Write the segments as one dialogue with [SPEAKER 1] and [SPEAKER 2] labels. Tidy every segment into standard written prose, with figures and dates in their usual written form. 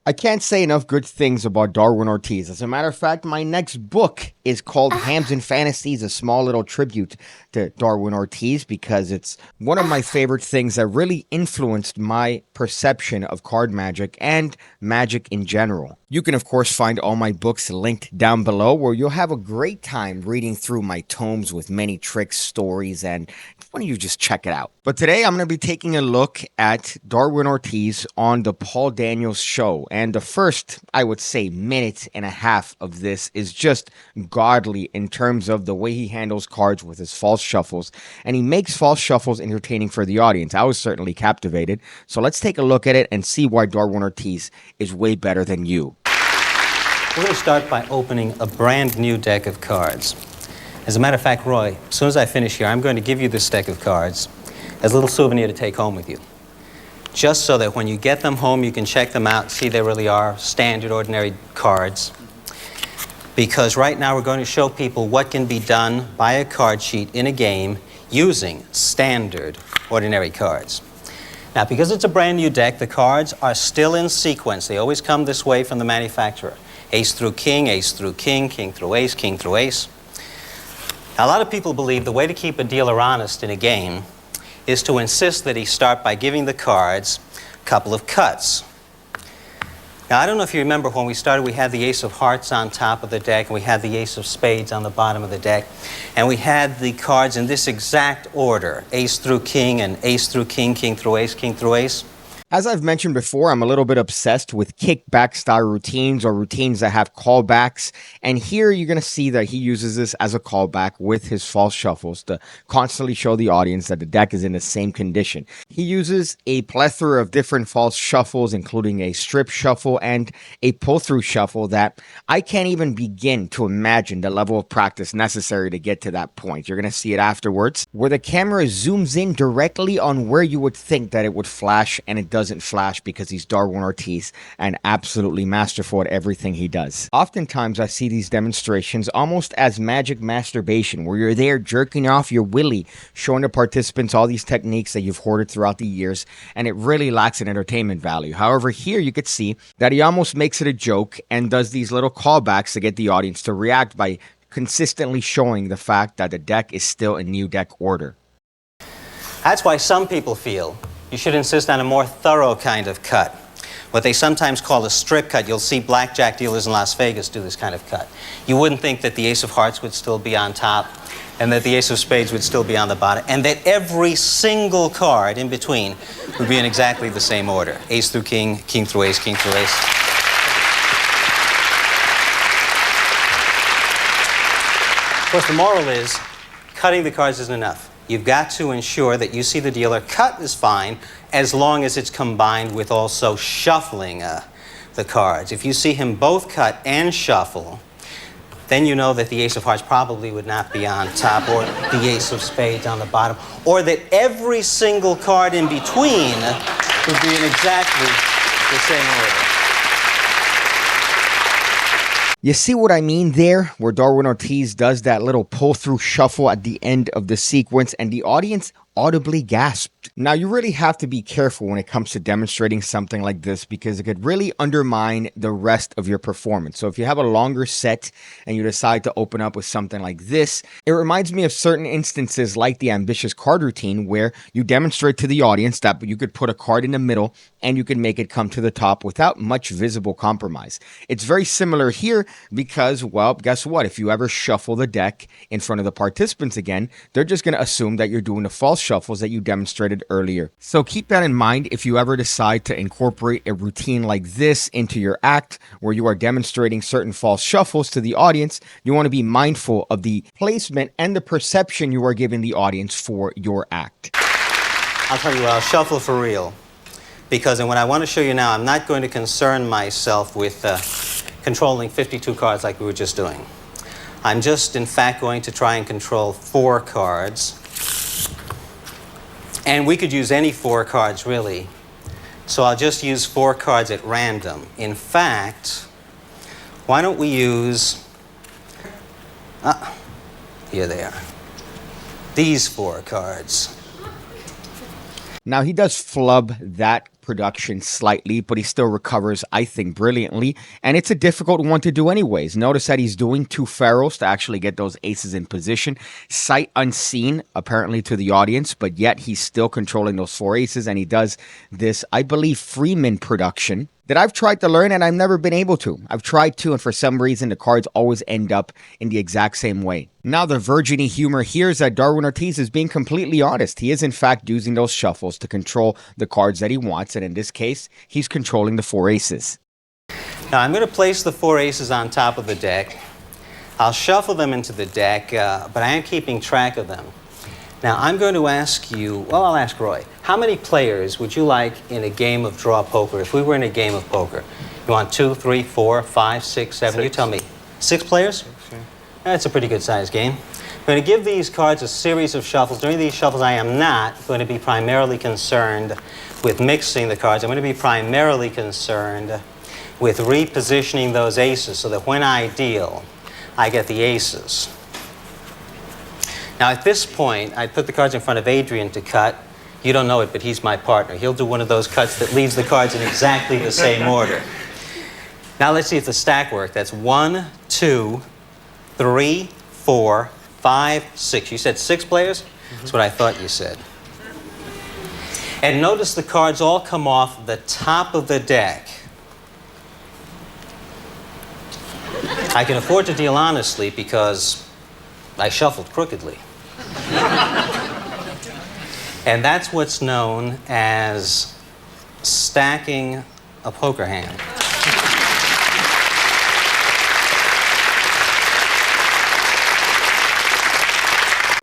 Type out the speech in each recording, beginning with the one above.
[SPEAKER 1] I can't say enough good things about Darwin Ortiz. As a matter of fact, my next book is called Hams and Fantasies, a small little tribute to Darwin Ortiz, because it's one of my favorite things that really influenced my perception of card magic and magic in general. You can, of course, find all my books linked down below, where you'll have a great time reading through my tomes with many tricks, stories, and why don't you just check it out? But today I'm going to be taking a look at Darwin Ortiz on the Paul Daniels show. And the first, I would say, minute and a half of this is just godly in terms of the way he handles cards with his false shuffles. And he makes false shuffles entertaining for the audience. I was certainly captivated. So let's take a look at it and see why Darwin Ortiz is way better than you.
[SPEAKER 2] We're going to start by opening a brand new deck of cards. As a matter of fact, Roy, as soon as I finish here, I'm going to give you this deck of cards as a little souvenir to take home with you. Just so that when you get them home, you can check them out and see they really are standard, ordinary cards. Because right now we're going to show people what can be done by a card sheet in a game using standard, ordinary cards. Now, because it's a brand new deck, the cards are still in sequence. They always come this way from the manufacturer. Ace through king, ace through king, king through ace, king through ace. Now, a lot of people believe the way to keep a dealer honest in a game is to insist that he start by giving the cards a couple of cuts. Now, I don't know if you remember when we started, we had the ace of hearts on top of the deck, and we had the ace of spades on the bottom of the deck, and we had the cards in this exact order: ace through king, and ace through king, king through ace, king through ace.
[SPEAKER 1] As I've mentioned before, I'm a little bit obsessed with kickback style routines, or routines that have callbacks. And here you're going to see that he uses this as a callback with his false shuffles to constantly show the audience that the deck is in the same condition. He uses a plethora of different false shuffles, including a strip shuffle and a pull-through shuffle that I can't even begin to imagine the level of practice necessary to get to that point. You're going to see it afterwards, where the camera zooms in directly on where you would think that it would flash, and it doesn't flash because he's Darwin Ortiz and absolutely masterful at everything he does. Oftentimes I see these demonstrations almost as magic masturbation, where you're there jerking off your willy, showing the participants all these techniques that you've hoarded throughout the years, and it really lacks an entertainment value. However, here you could see that he almost makes it a joke and does these little callbacks to get the audience to react by consistently showing the fact that the deck is still in new deck order.
[SPEAKER 2] That's why some people feel you should insist on a more thorough kind of cut. What they sometimes call a strip cut. You'll see blackjack dealers in Las Vegas do this kind of cut. You wouldn't think that the ace of hearts would still be on top, and that the ace of spades would still be on the bottom, and that every single card in between would be in exactly the same order. Ace through king, king through ace, king through ace. Of course, the moral is, cutting the cards isn't enough. You've got to ensure that you see the dealer cut is fine, as long as it's combined with also shuffling the cards. If you see him both cut and shuffle, then you know that the ace of hearts probably would not be on top, or the ace of spades on the bottom, or that every single card in between would be in exactly the same order.
[SPEAKER 1] You see what I mean there, where Darwin Ortiz does that little pull-through shuffle at the end of the sequence, and the audience audibly gasped. Now, you really have to be careful when it comes to demonstrating something like this, because it could really undermine the rest of your performance. So if you have a longer set and you decide to open up with something like this, it reminds me of certain instances like the ambitious card routine, where you demonstrate to the audience that you could put a card in the middle and you can make it come to the top without much visible compromise. It's very similar here because, well, guess what? If you ever shuffle the deck in front of the participants again, they're just going to assume that you're doing the false shuffles that you demonstrated earlier. So keep that in mind if you ever decide to incorporate a routine like this into your act, where you are demonstrating certain false shuffles to the audience. You want to be mindful of the placement and the perception you are giving the audience for your act.
[SPEAKER 2] I'll tell you what, I'll shuffle for real. Because, and what I want to show you now, I'm not going to concern myself with controlling 52 cards like we were just doing. I'm just, in fact, going to try and control 4 cards. And we could use any 4 cards, really. So I'll just use 4 cards at random. In fact, why don't we use... here they are. These 4 cards.
[SPEAKER 1] Now, he does flub that production slightly, but he still recovers, I think, brilliantly. And it's a difficult one to do anyways. Notice that he's doing 2 ferals to actually get those aces in position. Sight unseen, apparently, to the audience, but yet he's still controlling those 4 aces. And he does this, I believe, Freeman production that I've tried to learn and I've never been able to. I've tried to, and for some reason, the cards always end up in the exact same way. Now, the virgin-y humor here is that Darwin Ortiz is being completely honest. He is, in fact, using those shuffles to control the cards that he wants, and in this case, he's controlling the 4 aces.
[SPEAKER 2] Now, I'm going to place the 4 aces on top of the deck. I'll shuffle them into the deck, but I am keeping track of them. Now, I'm going to ask you, well, I'll ask Roy, how many players would you like in a game of draw poker if we were in a game of poker? You want 2, 3, 4, 5, 6, 7? 6. You tell me. 6 players?
[SPEAKER 3] 6, yeah.
[SPEAKER 2] That's a pretty good sized game. I'm going to give these cards a series of shuffles. During these shuffles, I am not going to be primarily concerned with mixing the cards. I'm going to be primarily concerned with repositioning those aces so that when I deal, I get the aces. Now, at this point, I put the cards in front of Adrian to cut. You don't know it, but he's my partner. He'll do one of those cuts that leaves the cards in exactly the same order. Now, let's see if the stack works. That's 1, 2, 3, 4, 5, 6. You said 6 players? That's what I thought you said. And notice the cards all come off the top of the deck. I can afford to deal honestly because I shuffled crookedly. And that's what's known as stacking a poker hand.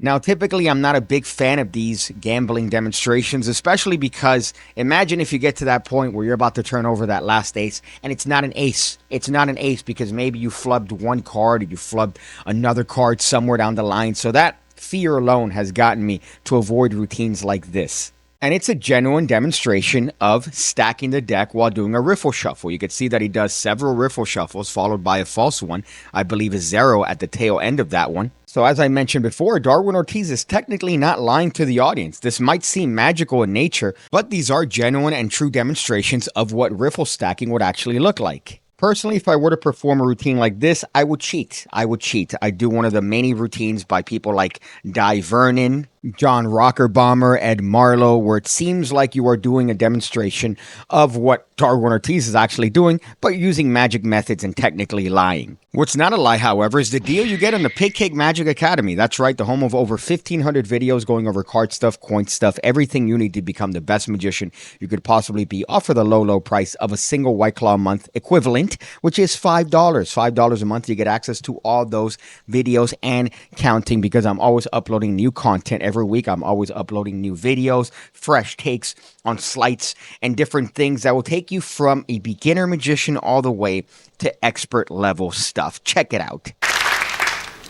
[SPEAKER 1] Now, typically, I'm not a big fan of these gambling demonstrations, especially because imagine if you get to that point where you're about to turn over that last ace and it's not an ace. It's not an ace because maybe you flubbed one card or you flubbed another card somewhere down the line. So that fear alone has gotten me to avoid routines like this. And it's a genuine demonstration of stacking the deck while doing a riffle shuffle. You can see that he does several riffle shuffles followed by a false one. I believe a 0 at the tail end of that one. So as I mentioned before, Darwin Ortiz is technically not lying to the audience. This might seem magical in nature, but these are genuine and true demonstrations of what riffle stacking would actually look like. Personally, if I were to perform a routine like this, I would cheat. I do one of the many routines by people like Di Vernon, John Rockerbomber, Ed Marlowe, where it seems like you are doing a demonstration of what Darwin Ortiz is actually doing, but using magic methods and technically lying. What's not a lie, however, is the deal you get on the PigCake Magic Academy. That's right, the home of over 1,500 videos going over card stuff, coin stuff, everything you need to become the best magician you could possibly be, all for the low, low price of a single White Claw month equivalent, which is $5. $5 a month, you get access to all those videos and counting, because I'm always uploading new content every week. I'm always uploading new videos, fresh takes on sleights, and different things that will take you from a beginner magician all the way to expert level stuff. Check it out.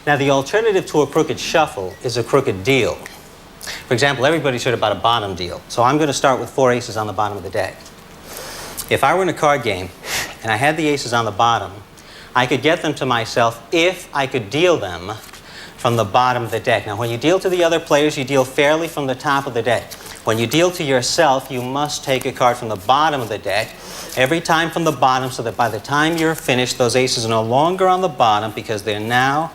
[SPEAKER 2] Now, the alternative to a crooked shuffle is a crooked deal. For example, everybody's heard about a bottom deal. So I'm going to start with 4 aces on the bottom of the deck. If I were in a card game and I had the aces on the bottom, I could get them to myself if I could deal them from the bottom of the deck. Now, when you deal to the other players, you deal fairly from the top of the deck. When you deal to yourself, you must take a card from the bottom of the deck, every time from the bottom, so that by the time you're finished, those aces are no longer on the bottom because they're now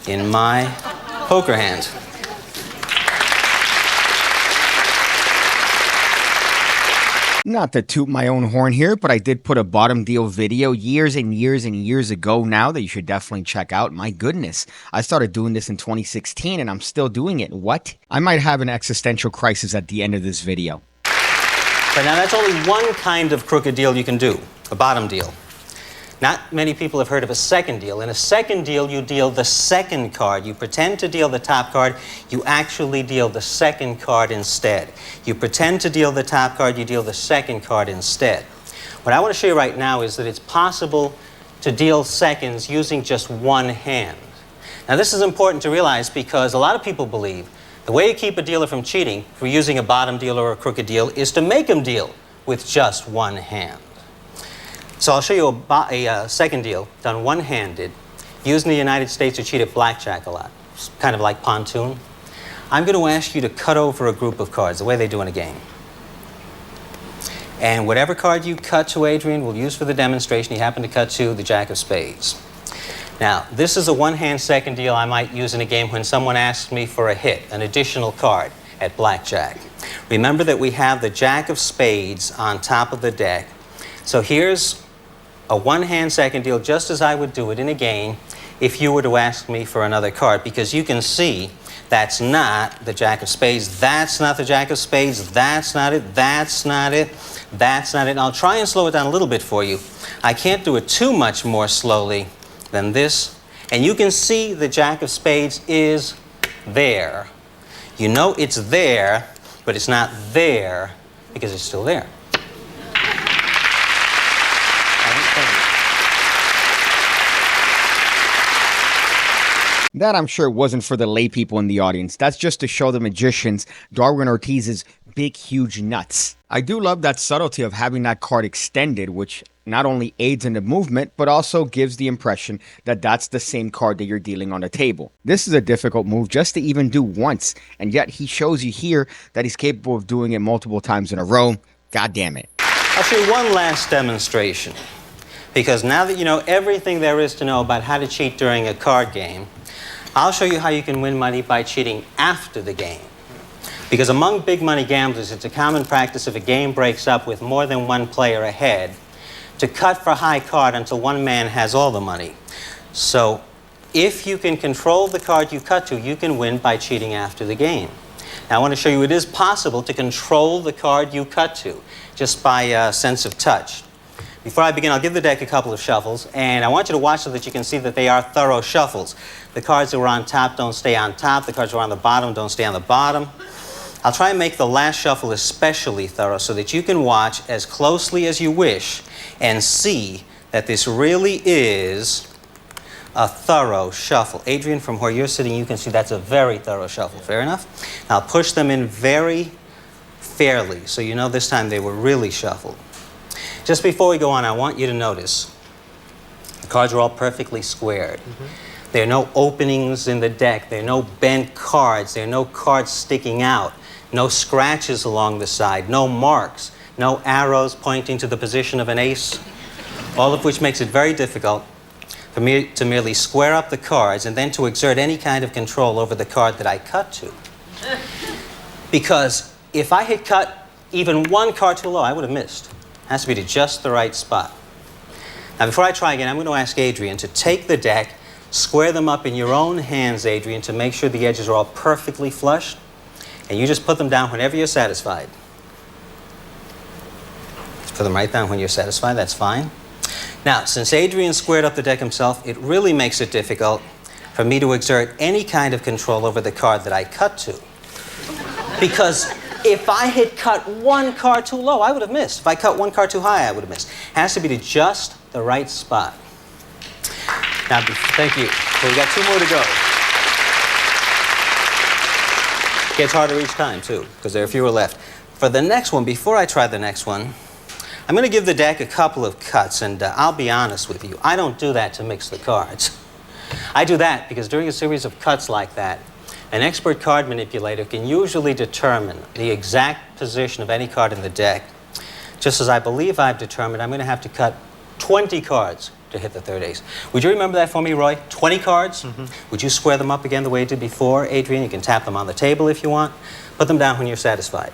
[SPEAKER 2] in my poker hand.
[SPEAKER 1] Not to toot my own horn here, but I did put a bottom deal video years and years and years ago now that you should definitely check out. My goodness, I started doing this in 2016 and I'm still doing it. What? I might have an existential crisis at the end of this video.
[SPEAKER 2] But now that's only one kind of crooked deal you can do, a bottom deal. Not many people have heard of a second deal. In a second deal, you deal the second card. You pretend to deal the top card. You actually deal the second card instead. You pretend to deal the top card. You deal the second card instead. What I want to show you right now is that it's possible to deal seconds using just one hand. Now, this is important to realize because a lot of people believe the way you keep a dealer from cheating for using a bottom deal or a crooked deal is to make him deal with just one hand. So I'll show you a second deal done one-handed, used in the United States to cheat at blackjack a lot. It's kind of like pontoon. I'm going to ask you to cut over a group of cards, the way they do in a game. And whatever card you cut to, Adrian, we'll use for the demonstration. You happen to cut to the Jack of Spades. Now, this is a one-hand second deal I might use in a game when someone asks me for a hit, an additional card at blackjack. Remember that we have the Jack of Spades on top of the deck. So here's a one-hand second deal, just as I would do it in a game if you were to ask me for another card, because you can see that's not the Jack of Spades, that's not the Jack of Spades, that's not it, that's not it, that's not it. And I'll try and slow it down a little bit for you. I can't do it too much more slowly than this. And you can see the Jack of Spades is there. You know it's there, but it's not there because it's still there.
[SPEAKER 1] That, I'm sure, wasn't for the lay people in the audience. That's just to show the magicians Darwin Ortiz's big, huge nuts. I do love that subtlety of having that card extended, which not only aids in the movement, but also gives the impression that that's the same card that you're dealing on the table. This is a difficult move just to even do once, and yet he shows you here that he's capable of doing it multiple times in a row. God damn it.
[SPEAKER 2] I'll show you one last demonstration, because now that you know everything there is to know about how to cheat during a card game, I'll show you how you can win money by cheating after the game. Because among big money gamblers, it's a common practice if a game breaks up with more than one player ahead to cut for high card until one man has all the money. So if you can control the card you cut to, you can win by cheating after the game. Now I want to show you it is possible to control the card you cut to just by a sense of touch. Before I begin, I'll give the deck a couple of shuffles, and I want you to watch so that you can see that they are thorough shuffles. The cards that were on top don't stay on top. The cards that were on the bottom don't stay on the bottom. I'll try and make the last shuffle especially thorough so that you can watch as closely as you wish and see that this really is a thorough shuffle. Adrian, from where you're sitting, you can see that's a very thorough shuffle. Fair enough? Now, I'll push them in very fairly so you know this time they were really shuffled. Just before we go on, I want you to notice the cards are all perfectly squared. There are no openings in the deck. There are no bent cards. There are no cards sticking out. No scratches along the side. No marks. No arrows pointing to the position of an ace. All of which makes it very difficult for me to merely square up the cards and then to exert any kind of control over the card that I cut to. Because if I had cut even one card too low, I would have missed. It has to be to just the right spot. Now, before I try again, I'm going to ask Adrian to take the deck, square them up in your own hands, Adrian, to make sure the edges are all perfectly flush, and you just put them down whenever you're satisfied. Just put them right down when you're satisfied, that's fine. Now, since Adrian squared up the deck himself, it really makes it difficult for me to exert any kind of control over the card that I cut to. Because if I had cut one card too low, I would have missed. If I cut one card too high, I would have missed. It has to be to just the right spot. Now, thank you. Well, we got two more to go. It gets harder each time, too, because there are fewer left. For the next one, before I try the next one, I'm going to give the deck a couple of cuts, and I'll be honest with you. I don't do that to mix the cards. I do that because during a series of cuts like that, an expert card manipulator can usually determine the exact position of any card in the deck. Just as I believe I've determined, I'm going to have to cut 20 cards to hit the third ace. Would you remember that for me, Roy? 20 cards? Would you square them up again the way you did before, Adrian? You can tap them on the table if you want. Put them down when you're satisfied.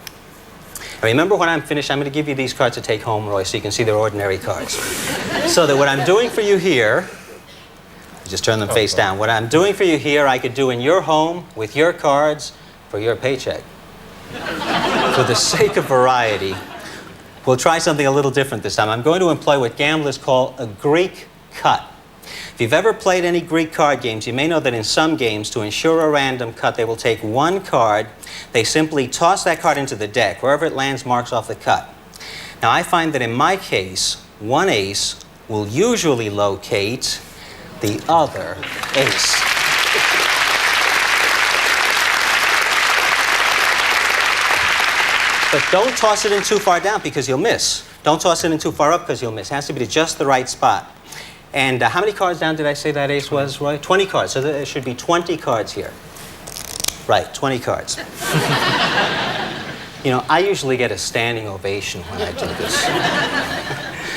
[SPEAKER 2] And remember, when I'm finished, I'm going to give you these cards to take home, Roy, so you can see they're ordinary cards. So that what I'm doing for you here, just turn them face down. What I'm doing for you here, I could do in your home with your cards for your paycheck. For the sake of variety, we'll try something a little different this time. I'm going to employ what gamblers call a Greek cut. If you've ever played any Greek card games, you may know that in some games, to ensure a random cut, they will take one card, they simply toss that card into the deck. Wherever it lands marks off the cut. Now, I find that in my case, one ace will usually locate the other ace. But don't toss it in too far down because you'll miss. Don't toss it in too far up because you'll miss. It has to be to just the right spot. And how many cards down did I say that ace was, Roy? 20 cards. So there should be 20 cards here. Right, 20 cards. You know, I usually get a standing ovation when I do this.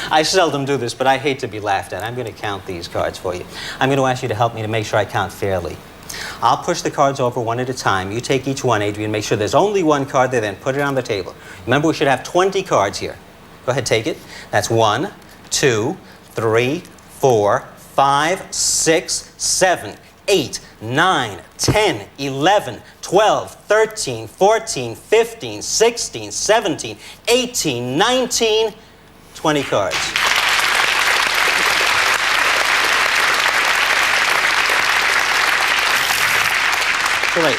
[SPEAKER 2] I seldom do this, but I hate to be laughed at. I'm going to count these cards for you. I'm going to ask you to help me to make sure I count fairly. I'll push the cards over one at a time. You take each one, Adrian, make sure there's only one card there, then put it on the table. Remember, we should have 20 cards here. Go ahead, take it. That's 1, 2, 3, 4, 5, 6, 7, 8, 9, 10, 11, 12, 13, 14, 15, 16, 17, 18, 19, 20 cards. Great.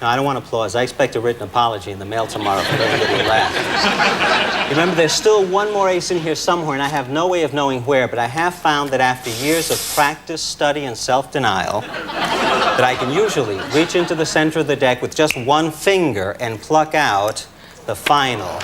[SPEAKER 2] Now, I don't want applause. I expect a written apology in the mail tomorrow for everybody who laughed. Remember, there's still one more ace in here somewhere, and I have no way of knowing where, but I have found that after years of practice, study, and self-denial, that I can usually reach into the center of the deck with just one finger and pluck out the final.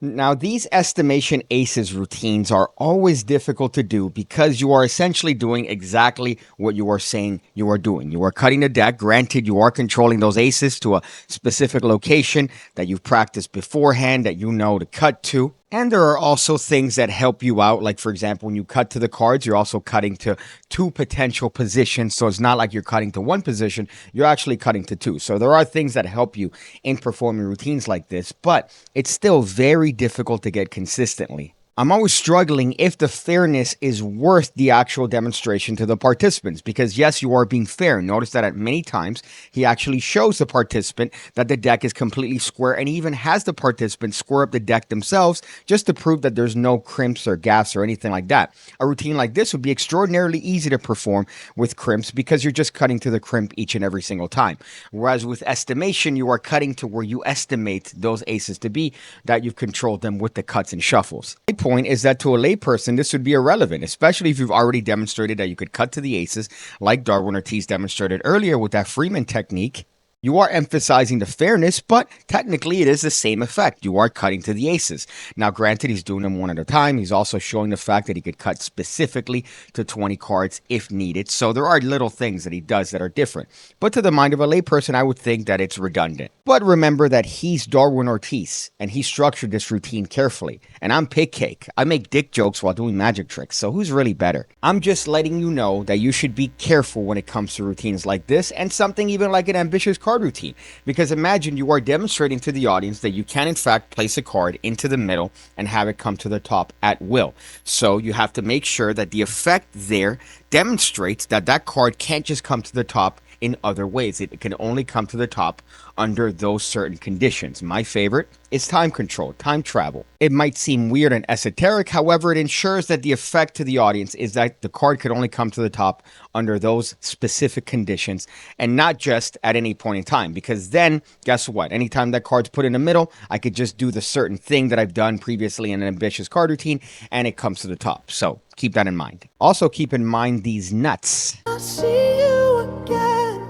[SPEAKER 1] Now, these estimation aces routines are always difficult to do because you are essentially doing exactly what you are saying you are doing. You are cutting the deck. Granted, you are controlling those aces to a specific location that you've practiced beforehand that you know to cut to. And there are also things that help you out. Like, for example, when you cut to the cards, you're also cutting to 2 potential positions. So it's not like you're cutting to 1 position. You're actually cutting to 2. So there are things that help you in performing routines like this, but it's still very difficult to get consistently. I'm always struggling if the fairness is worth the actual demonstration to the participants because, yes, you are being fair. Notice that at many times he actually shows the participant that the deck is completely square and even has the participant square up the deck themselves just to prove that there's no crimps or gaps or anything like that. A routine like this would be extraordinarily easy to perform with crimps because you're just cutting to the crimp each and every single time. Whereas with estimation, you are cutting to where you estimate those aces to be, that you've controlled them with the cuts and shuffles. Point is that to a layperson, this would be irrelevant, especially if you've already demonstrated that you could cut to the aces, like Darwin Ortiz demonstrated earlier with that Freeman technique. You are emphasizing the fairness, but technically it is the same effect. You are cutting to the aces. Now, granted, he's doing them one at a time. He's also showing the fact that he could cut specifically to 20 cards if needed. So there are little things that he does that are different. But to the mind of a layperson, I would think that it's redundant. But remember that he's Darwin Ortiz, and he structured this routine carefully. And I'm PigCake. I make dick jokes while doing magic tricks, so who's really better? I'm just letting you know that you should be careful when it comes to routines like this, and something even like an ambitious card routine, because imagine you are demonstrating to the audience that you can in fact place a card into the middle and have it come to the top at will. So you have to make sure that the effect there demonstrates that that card can't just come to the top in other ways. It can only come to the top under those certain conditions. My favorite is time control, time travel. It might seem weird and esoteric, however, it ensures that the effect to the audience is that the card could only come to the top under those specific conditions and not just at any point in time, because then guess what? Anytime that card's put in the middle, I could just do the certain thing that I've done previously in an ambitious card routine and it comes to the top. So keep that in mind. Also keep in mind these nuts.
[SPEAKER 3] I see you again,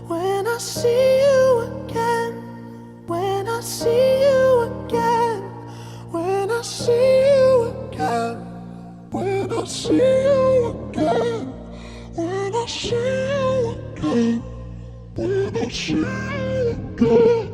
[SPEAKER 3] when I see you again, when I see you again, when I see you again, when I see you again, when I see you again, when I see you again.